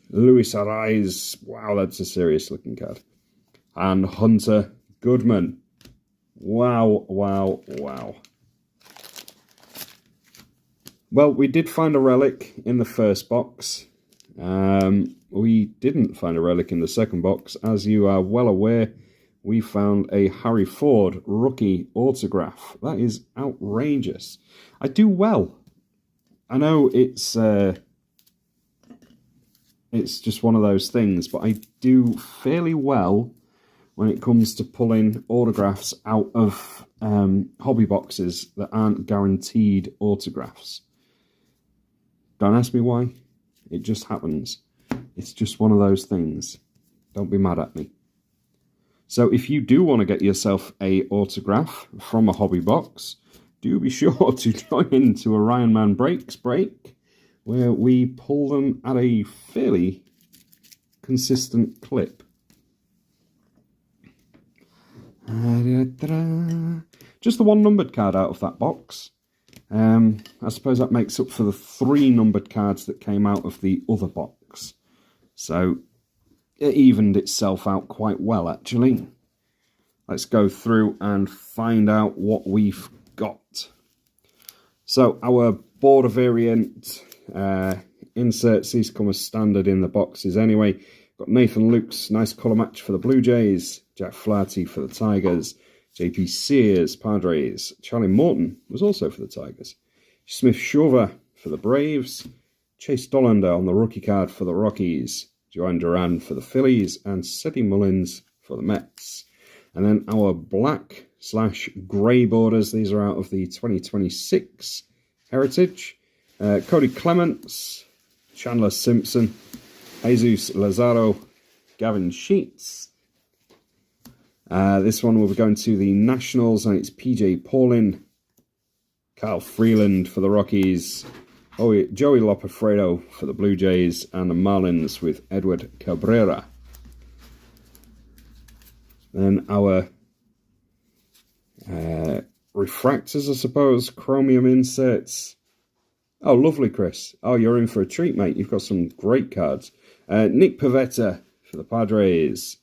Luis Arraez. Wow, that's a serious looking card. And Hunter Goodman. Wow. Well, we did find a relic in the first box. We didn't find a relic in the second box. As you are well aware, we found a Harry Ford rookie autograph. That is outrageous. I do well. I know it's just one of those things, but I do fairly well when it comes to pulling autographs out of hobby boxes that aren't guaranteed autographs. Don't ask me why. It just happens. It's just one of those things. Don't be mad at me. So if you do want to get yourself a autograph from a hobby box, do be sure to join into a Ryanman Breaks break, where we pull them at a fairly consistent clip. Just the one numbered card out of that box. I suppose that makes up for the 3 numbered cards that came out of the other box. So it evened itself out quite well, actually. Let's go through and find out what we've got. So our border variant inserts, these come as standard in the boxes anyway. Got Nathan Lukes, nice colour match for the Blue Jays. Jack Flaherty for the Tigers. JP Sears, Padres. Charlie Morton was also for the Tigers. Smith Shawver for the Braves. Chase Dollander on the rookie card for the Rockies. Joanne Duran for the Phillies. And Seti Mullins for the Mets. And then our black/grey borders. These are out of the 2026 Heritage. Cody Clements. Chandler Simpson. Jesus Lazaro. Gavin Sheets. This one will be going to the Nationals, and it's PJ Paulin, Kyle Freeland for the Rockies, Joey Lopefredo for the Blue Jays, and the Marlins with Edward Cabrera. Then our refractors, I suppose, chromium inserts. Oh, lovely, Chris. Oh, you're in for a treat, mate. You've got some great cards. Nick Pivetta for the Padres.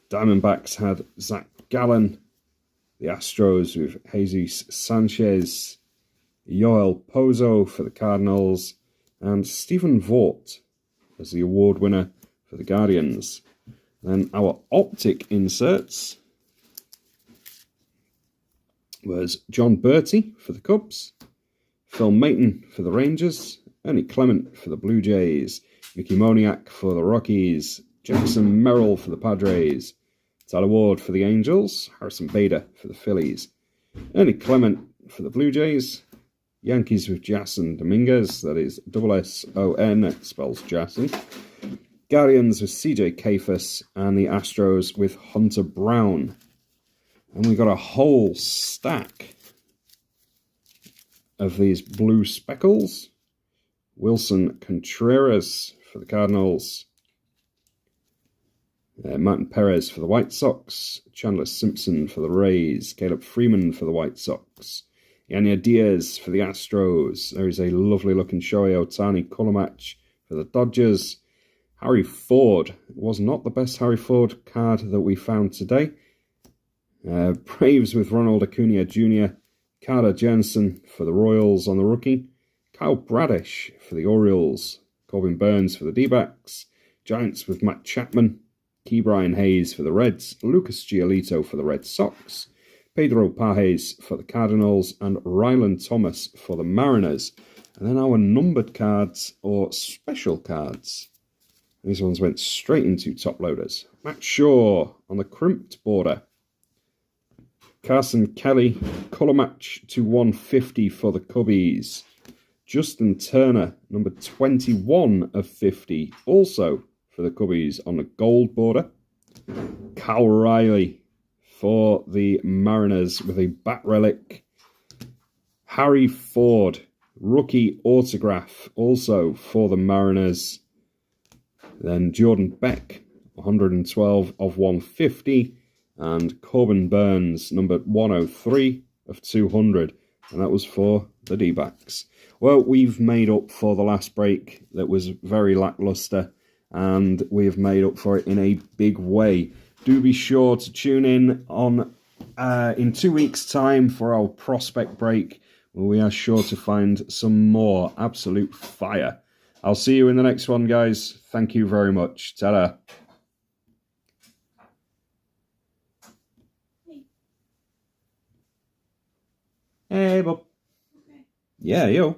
Diamondbacks had Zach Gallen. The Astros with Jesus Sanchez. Yoel Pozo for the Cardinals. And Stephen Vogt as the award winner for the Guardians. Then our optic inserts was John Bertie for the Cubs, Phil Maton for the Rangers, Ernie Clement for the Blue Jays, Mickey Moniak for the Rockies, Jackson Merrill for the Padres, Tyler Ward for the Angels, Harrison Bader for the Phillies, Ernie Clement for the Blue Jays, Yankees with Jason Dominguez, that is S-S-O-N, it spells Jason, Guardians with CJ Kayfus, and the Astros with Hunter Brown. And we got a whole stack of these blue speckles. Wilson Contreras for the Cardinals. Martin Perez for the White Sox. Chandler Simpson for the Rays. Caleb Freeman for the White Sox. Yanya Diaz for the Astros. There is a lovely looking Shohei Ohtani colour match for the Dodgers. Harry Ford. It was not the best Harry Ford card that we found today. Braves with Ronald Acuna Jr. Carter Jensen for the Royals on the rookie. Kyle Bradish for the Orioles. Corbin Burns for the D-backs. Giants with Matt Chapman. Ke'Bryan Hayes for the Reds. Lucas Giolito for the Red Sox. Pedro Pages for the Cardinals. And Rylan Thomas for the Mariners. And then our numbered cards or special cards. These ones went straight into top loaders. Matt Shaw on the crimped border. Carson Kelly, colour match to 150 for the Cubbies. Justin Turner, number 21 of 50, also for the Cubbies on the gold border. Cal Riley for the Mariners with a bat relic. Harry Ford, rookie autograph, also for the Mariners. Then Jordan Beck, 112 of 150. And Corbin Burns, number 103 of 200. And that was for the D-backs. Well, we've made up for the last break that was very lackluster. And we've made up for it in a big way. Do be sure to tune in on in 2 weeks' time for our prospect break, where we are sure to find some more absolute fire. I'll see you in the next one, guys. Thank you very much. Ta-da. Hey, Bob. Okay. Yeah, yo.